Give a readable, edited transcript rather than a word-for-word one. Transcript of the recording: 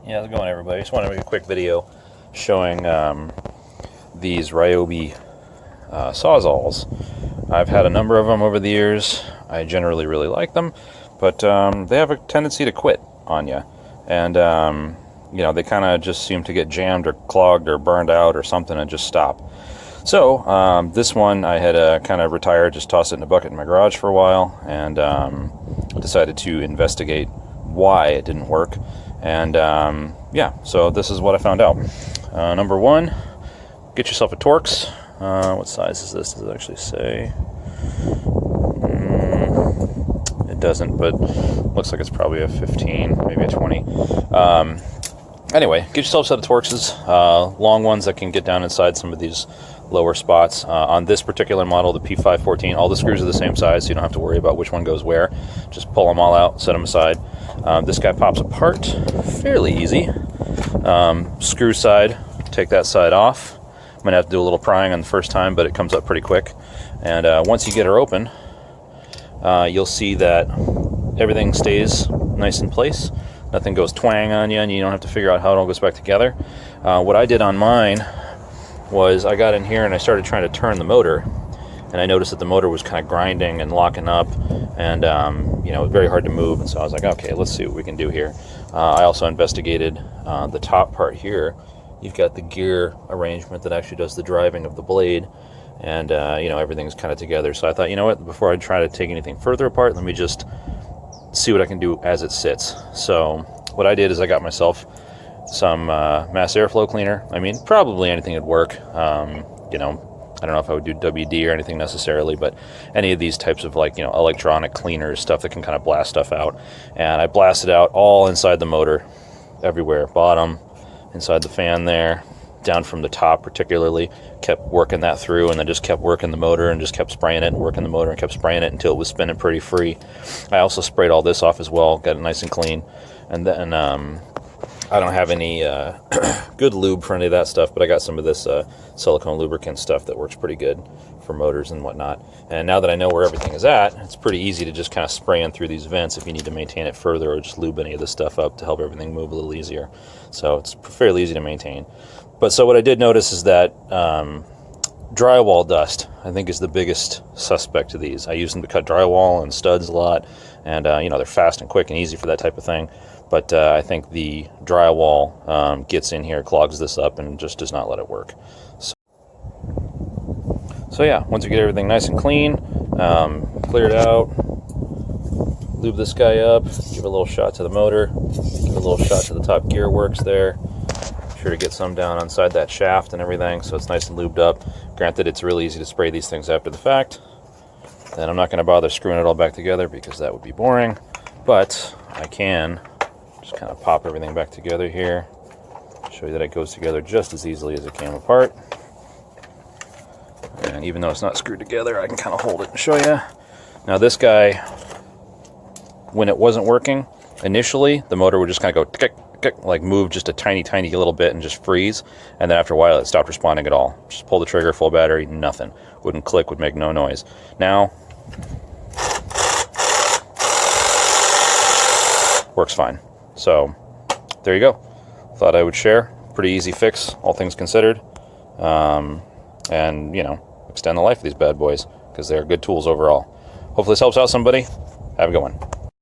Yeah, how's it going, everybody? I just want to make a quick video showing these Ryobi Sawzalls. I've had a number of them over the years. I generally really like them, but they have a tendency to quit on you. And, you know, they kind of just seem to get jammed or clogged or burned out or something and just stop. So this one I had kind of retired, just tossed it in a bucket in my garage for a while, and decided to investigate why it didn't work. And yeah, so this is what I found out. Number one, get yourself a Torx. What size is this? Does it actually say? It doesn't, but looks like it's probably a 15, maybe a 20. Anyway, get yourself a set of Torxes, long ones that can get down inside some of these lower spots. On this particular model, the P514, all the screws are the same size, so you don't have to worry about which one goes where. Just pull them all out, set them aside. This guy pops apart fairly easy. Screw side, take that side off. I'm going to have to do a little prying on the first time, but it comes up pretty quick. And once you get her open, you'll see that everything stays nice in place. Nothing goes twang on you, and you don't have to figure out how it all goes back together. What I did on mine was I got in here and I started trying to turn the motor, and I noticed that the motor was kind of grinding and locking up, and you know, very hard to move. And so I was like, okay, let's see what we can do here. I also investigated the top part here. You've got the gear arrangement that actually does the driving of the blade, and you know, everything's kind of together. So I thought, you know what, before I try to take anything further apart, let me just see what I can do as it sits. So what I did is I got myself some mass airflow cleaner. I mean, probably anything would work. You know, I don't know if I would do WD or anything necessarily, but any of these types of, like, you know, electronic cleaners, stuff that can kind of blast stuff out. And I blasted out all inside the motor, everywhere, bottom, inside the fan there, down from the top particularly. Kept working that through, and then just kept working the motor and just kept spraying it and working the motor and kept spraying it until it was spinning pretty free. I also sprayed all this off as well, got it nice and clean. And then I don't have any good lube for any of that stuff, but I got some of this silicone lubricant stuff that works pretty good for motors and whatnot. And now that I know where everything is at, it's pretty easy to just kind of spray in through these vents if you need to maintain it further, or just lube any of this stuff up to help everything move a little easier. So it's fairly easy to maintain. But so what I did notice is that drywall dust, I think, is the biggest suspect to these. I use them to cut drywall and studs a lot, and you know, they're fast and quick and easy for that type of thing. But I think the drywall gets in here, clogs this up, and just does not let it work. So yeah, once you get everything nice and clean, clear it out, lube this guy up, give a little shot to the motor, give a little shot to the top gear works there. Sure to get some down inside that shaft and everything, so it's nice and lubed up. Granted, it's really easy to spray these things after the fact, and I'm not going to bother screwing it all back together because that would be boring, but I can just kind of pop everything back together here, show you that it goes together just as easily as it came apart. And even though it's not screwed together, I can kind of hold it and show you. Now this guy, when it wasn't working initially, the motor would just kind of go tick, tick, like move just a tiny little bit and just freeze, and then after a while it stopped responding at all. Just pull the trigger, full battery, nothing. Wouldn't click, would make no noise. Now works fine. So there you go. Thought I would share. Pretty easy fix, all things considered. And, you know, extend the life of these bad boys, because they're good tools overall. Hopefully this helps out somebody. Have a good one.